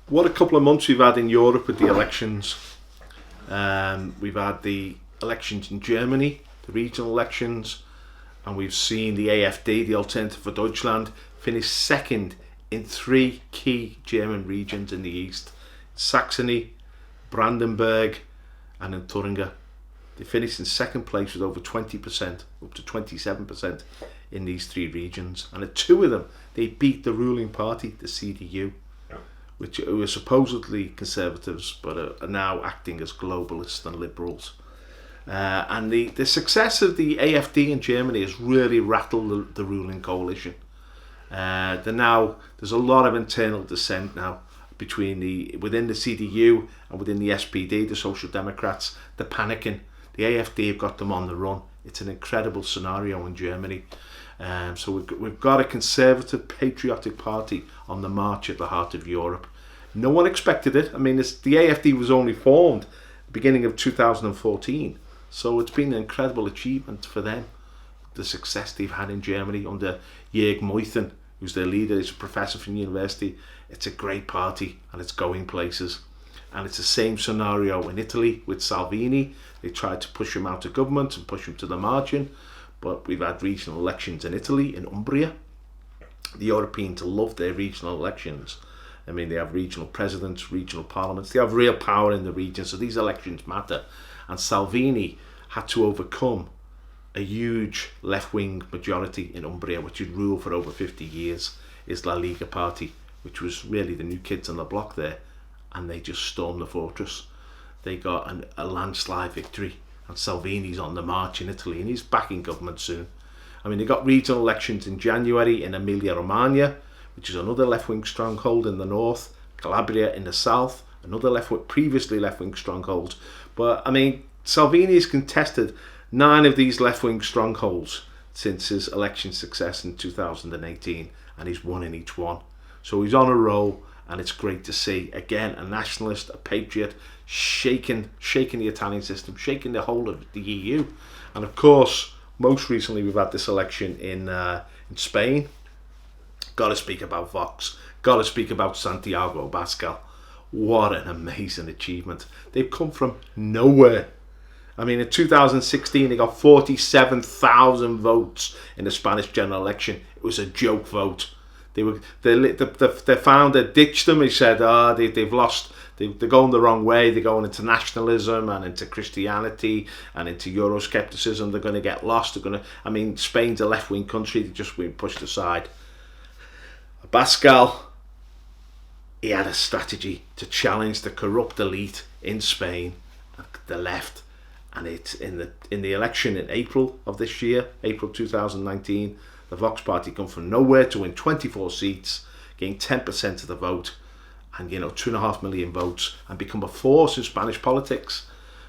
What a couple of months we've had in Europe with the elections. We've had the elections in Germany, the regional elections, and we've seen the AfD, the Alternative for Deutschland, finish second in three key German regions in the east: Saxony, Brandenburg, and in Thuringia. They finished in second place with over 20%, up to 27% in these three regions. And at two of them, they beat the ruling party, the CDU, which were supposedly conservatives, but are now acting as globalists and liberals. And the success of the AfD in Germany has really rattled the ruling coalition. There's a lot of internal dissent now within the CDU and within the SPD, the Social Democrats. They're panicking. The AfD have got them on the run. It's an incredible scenario in Germany. So we've got a conservative, patriotic party on the march at the heart of Europe. No one expected it. I mean, the AfD was only formed at the beginning of 2014. So it's been an incredible achievement for them, the success they've had in Germany under Jörg Meuthen, who's their leader. He's a professor from university. It's a great party and it's going places. And it's the same scenario in Italy with Salvini. They tried to push him out of government and push him to the margin. But we've had regional elections in Italy, in Umbria. The Europeans love their regional elections. I mean, they have regional presidents, regional parliaments. They have real power in the region, so these elections matter. And Salvini had to overcome a huge left-wing majority in Umbria, which had ruled for over 50 years, is La Lega party, which was really the new kids on the block there. And they just stormed the fortress. They got a landslide victory. And Salvini's on the march in Italy, and he's back in government soon. I mean, they got regional elections in January in Emilia-Romagna, which is another left-wing stronghold in the north, Calabria in the south, another previously left-wing stronghold. But, I mean, Salvini's contested 9 of these left-wing strongholds since his election success in 2018, and he's won in each one. So he's on a roll, and it's great to see, again, a nationalist, a patriot, shaking the Italian system, shaking the whole of the EU. And of course, most recently we've had this election in Spain. Got to speak about Vox. Got to speak about Santiago Abascal. What an amazing achievement. They've come from nowhere. I mean, in 2016 they got 47,000 votes in the Spanish general election. It was a joke vote. The founder ditched them. He said, they've lost. They're going the wrong way. They're going into nationalism and into Christianity and into Euroscepticism. They're going to get lost. Spain's a left-wing country. They're just being pushed aside. Abascal, he had a strategy to challenge the corrupt elite in Spain, the left, and it's in the election in April of this year, April 2019. The Vox Party come from nowhere to win 24 seats, gain 10% of the vote, and 2.5 million votes, and become a force in Spanish politics.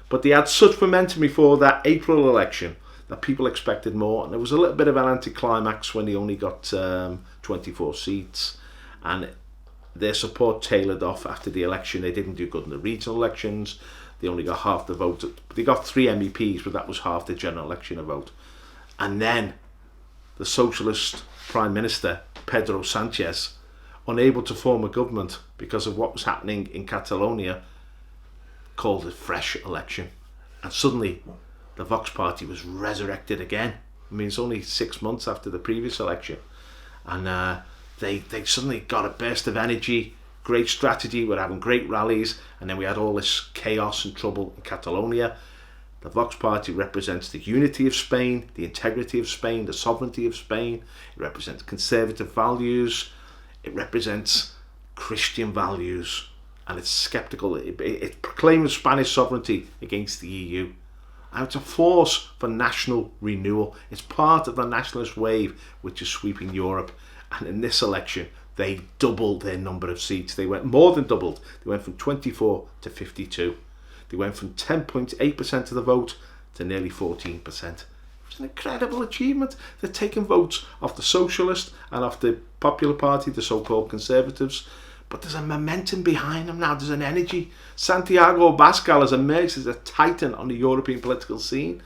But they had such momentum before that April election that people expected more, and there was a little bit of an anticlimax when they only got 24 seats, and their support tailored off after the election. They didn't do good in the regional elections. They only got half the vote. They got 3 MEPs, but that was half the general election vote. And then the socialist Prime Minister, Pedro Sanchez, unable to form a government because of what was happening in Catalonia, called a fresh election. And suddenly, the Vox Party was resurrected again. I mean, it's only 6 months after the previous election. And they suddenly got a burst of energy, great strategy, we're having great rallies, and then we had all this chaos and trouble in Catalonia. The Vox Party represents the unity of Spain, the integrity of Spain, the sovereignty of Spain. It represents conservative values. It represents Christian values. And it's sceptical. It proclaims Spanish sovereignty against the EU. And it's a force for national renewal. It's part of the nationalist wave which is sweeping Europe. And in this election, they doubled their number of seats. They went more than doubled. They went from 24 to 52. They went from 10.8% of the vote to nearly 14%. It's an incredible achievement. They're taking votes off the Socialist and off the Popular Party, the so-called Conservatives. But there's a momentum behind them now. There's an energy. Santiago Abascal has emerged as a titan on the European political scene.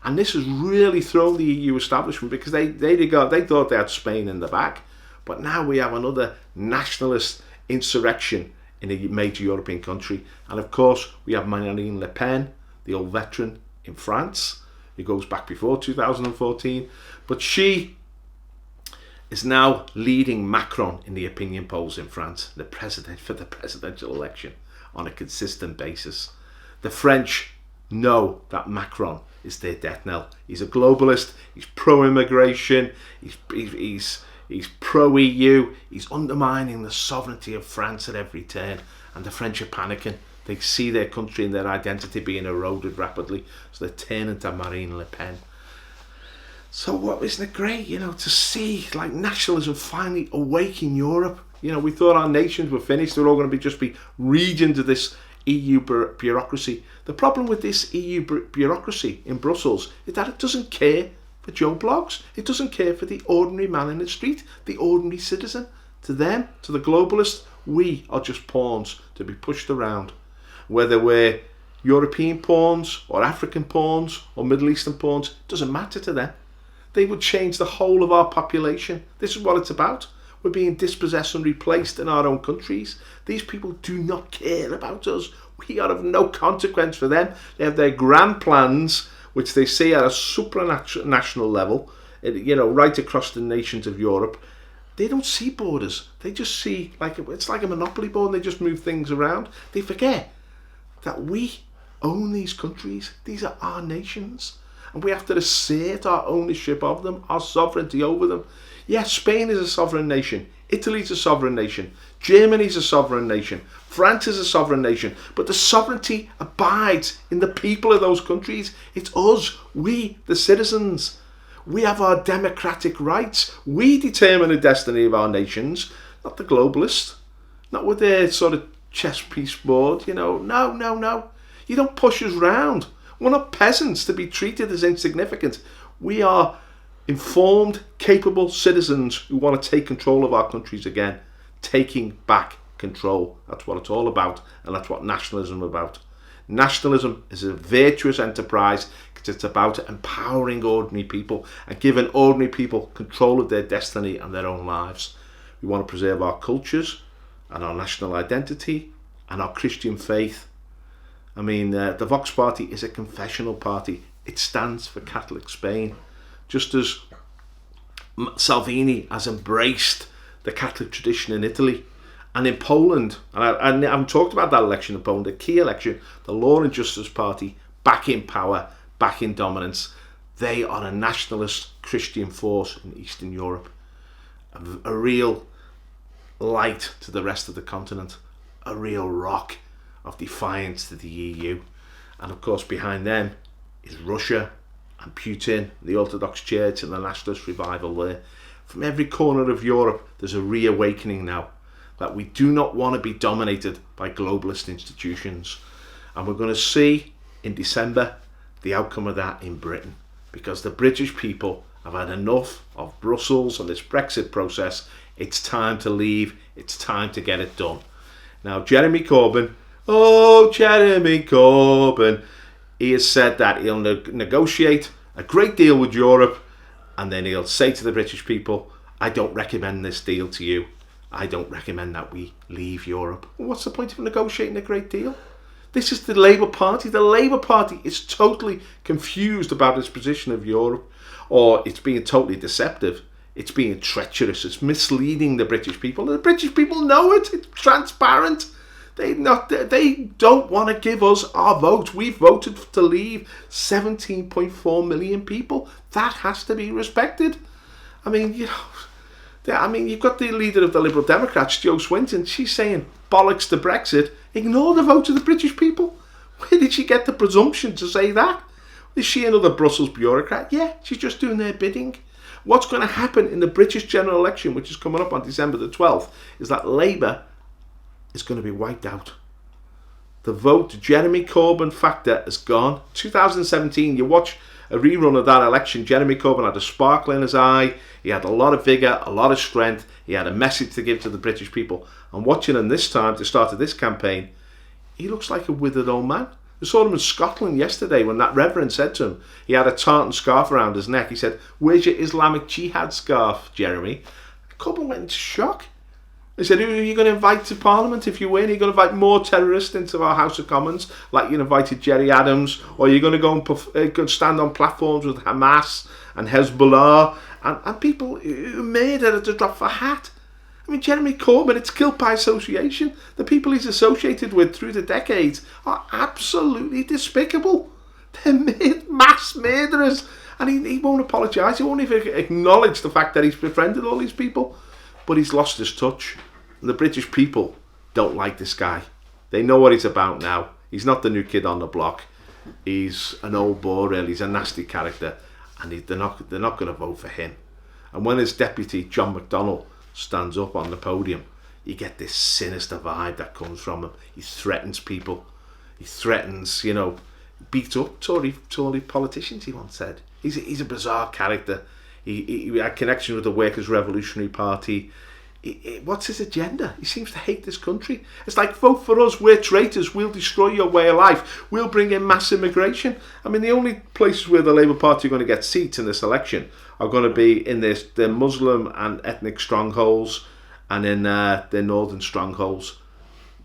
And this has really thrown the EU establishment because they thought they had Spain in the back. But now we have another nationalist insurrection in a major European country. And of course, we have Marine Le Pen, the old veteran in France, who goes back before 2014. But she is now leading Macron in the opinion polls in France, for the presidential election, on a consistent basis. The French know that Macron is their death knell. He's a globalist, he's pro-immigration, he's pro-EU, he's undermining the sovereignty of France at every turn, and the French are panicking. They see their country and their identity being eroded rapidly, so they're turning to Marine Le Pen. So isn't it great, to see like nationalism finally awake in Europe? We thought our nations were finished. They're all going to just be regions of this EU bureaucracy. The problem with this EU bureaucracy in Brussels is that it doesn't care for Joe Bloggs. It doesn't care for the ordinary man in the street, the ordinary citizen. To them, to the globalists, we are just pawns to be pushed around. Whether we're European pawns or African pawns or Middle Eastern pawns, it doesn't matter to them. They would change the whole of our population. This is what it's about. We're being dispossessed and replaced in our own countries. These people do not care about us. We are of no consequence for them. They have their grand plans, which they see at a supranational level, right across the nations of Europe. They don't see borders. They just see it's like a monopoly board, and they just move things around. They forget that we own these countries. These are our nations. And we have to assert our ownership of them, our sovereignty over them. Yes, Spain is a sovereign nation. Italy's a sovereign nation. Germany's a sovereign nation. France is a sovereign nation. But the sovereignty abides in the people of those countries. It's us, we, the citizens. We have our democratic rights. We determine the destiny of our nations, not the globalists. Not with their sort of chess piece board, No. You don't push us round. We're not peasants to be treated as insignificant. We are informed, capable citizens who want to take control of our countries again. Taking back control. That's what it's all about, and that's what nationalism is about. Nationalism is a virtuous enterprise because it's about empowering ordinary people and giving ordinary people control of their destiny and their own lives. We want to preserve our cultures and our national identity and our Christian faith. The Vox Party is a confessional party. It stands for Catholic Spain. Just as Salvini has embraced the Catholic tradition in Italy. And in Poland, and I haven't talked about that election in Poland, a key election, the Law and Justice Party, back in power, back in dominance. They are a nationalist Christian force in Eastern Europe. A real light to the rest of the continent. A real rock of defiance to the EU. And of course behind them is Russia and Putin, the Orthodox Church and the nationalist revival there. From every corner of Europe there's a reawakening now that we do not want to be dominated by globalist institutions. And we're going to see in December the outcome of that in Britain, because the British people have had enough of Brussels and this Brexit process. It's time to leave. It's time to get it done. Now Jeremy Corbyn, he has said that he'll negotiate a great deal with Europe, and then he'll say to the British people, I don't recommend this deal to you. I don't recommend that we leave Europe. Well, what's the point of negotiating a great deal? This is the Labour Party. The Labour Party is totally confused about its position of Europe, or it's being totally deceptive. It's being treacherous. It's misleading the British people. And the British people know it. It's transparent. They don't want to give us our vote. We've voted to leave 17.4 million people. That has to be respected. You've got the leader of the Liberal Democrats, Jo Swinton. She's saying bollocks to Brexit. Ignore the vote of the British people. Where did she get the presumption to say that? Is she another Brussels bureaucrat? Yeah, she's just doing their bidding. What's going to happen in the British general election, which is coming up on December the 12th, is that Labour is going to be wiped out. The vote Jeremy Corbyn factor is gone. 2017, you watch a rerun of that election, Jeremy Corbyn had a sparkle in his eye. He had a lot of vigour, a lot of strength. He had a message to give to the British people. And watching him this time, the start of this campaign, he looks like a withered old man. I saw him in Scotland yesterday when that reverend said to him, he had a tartan scarf around his neck. He said, where's your Islamic Jihad scarf, Jeremy? Corbyn went into shock. He said, who are you going to invite to Parliament if you win? Are you going to invite more terrorists into our House of Commons, like you invited Jerry Adams? Or are you going to go and stand on platforms with Hamas and Hezbollah and people who made it at a drop of a hat? I mean, Jeremy Corbyn, it's guilt by association. The people he's associated with through the decades are absolutely despicable. They're mass murderers. And he won't apologise. He won't even acknowledge the fact that he's befriended all these people. But he's lost his touch. And the British people don't like this guy. They know what he's about now. He's not the new kid on the block. He's an old bore, really. He's a nasty character. And they're not going to vote for him. And when his deputy, John McDonnell, stands up on the podium, you get this sinister vibe that comes from him. He threatens people. He threatens, beat up Tory politicians, he once said. He's a bizarre character. He had connection with the Workers' Revolutionary Party. What's his agenda? He seems to hate this country. It's like, vote for us, we're traitors, we'll destroy your way of life, we'll bring in mass immigration. I mean, the only places where the Labour Party are going to get seats in this election are going to be in their Muslim and ethnic strongholds and in their northern strongholds.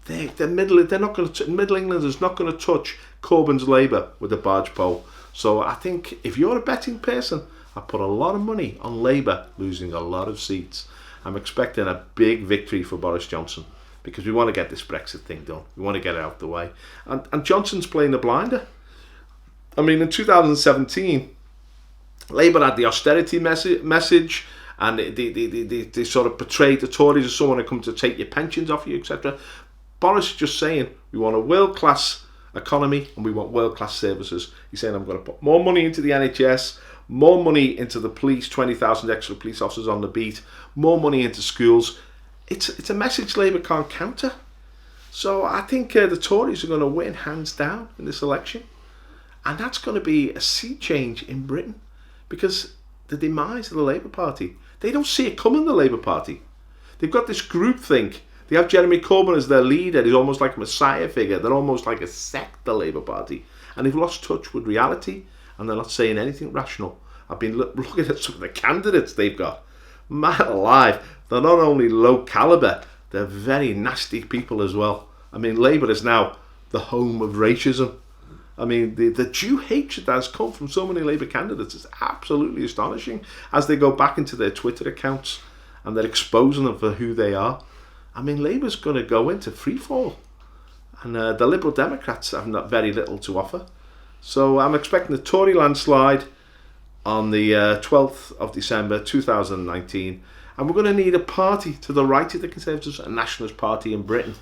Middle England is not going to touch Corbyn's Labour with a barge pole. So I think if you're a betting person, I put a lot of money on Labour losing a lot of seats. I'm expecting a big victory for Boris Johnson because we want to get this Brexit thing done. We want to get it out of the way. And Johnson's playing the blinder. I mean, in 2017, Labour had the austerity message and they sort of portrayed the Tories as someone who come to take your pensions off you, etc. Boris is just saying, we want a world-class economy and we want world-class services. He's saying, I'm going to put more money into the NHS, more money into the police, 20,000 extra police officers on the beat, more money into schools. It's a message Labour can't counter. So I think the Tories are going to win hands down in this election. And that's going to be a sea change in Britain because the demise of the Labour Party, they don't see it coming, the Labour Party. They've got this groupthink. They have Jeremy Corbyn as their leader. He's almost like a messiah figure. They're almost like a sect, the Labour Party. And they've lost touch with reality and they're not saying anything rational. I've been looking at some of the candidates they've got. Man alive, they're not only low calibre, they're very nasty people as well. I mean, Labour is now the home of racism. I mean, the Jew hatred that has come from so many Labour candidates is absolutely astonishing as they go back into their Twitter accounts and they're exposing them for who they are. I mean, Labour's going to go into freefall. And the Liberal Democrats have not very little to offer. So I'm expecting a Tory landslide on the 12th of December 2019. And we're going to need a party to the right of the Conservatives, a nationalist party in Britain.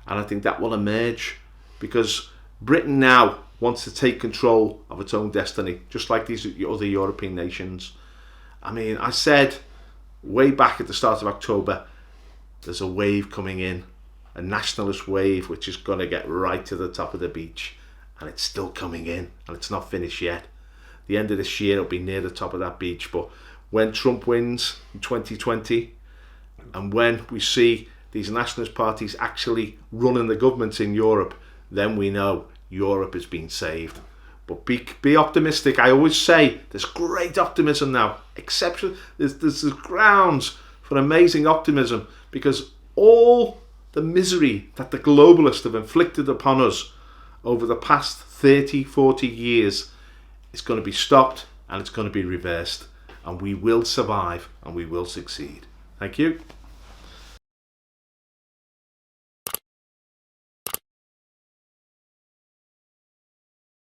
And I think that will emerge because Britain now wants to take control of its own destiny, just like these other European nations. I mean, I said way back at the start of October, there's a wave coming in, a nationalist wave, which is going to get right to the top of the beach. And it's still coming in, and it's not finished yet. The end of this year, it'll be near the top of that beach. But when Trump wins in 2020, and when we see these nationalist parties actually running the governments in Europe, then we know Europe is being saved. But be optimistic. I always say there's great optimism now. There's grounds for amazing optimism because all the misery that the globalists have inflicted upon us over the past 30, 40 years is going to be stopped and it's going to be reversed. And we will survive and we will succeed. Thank you.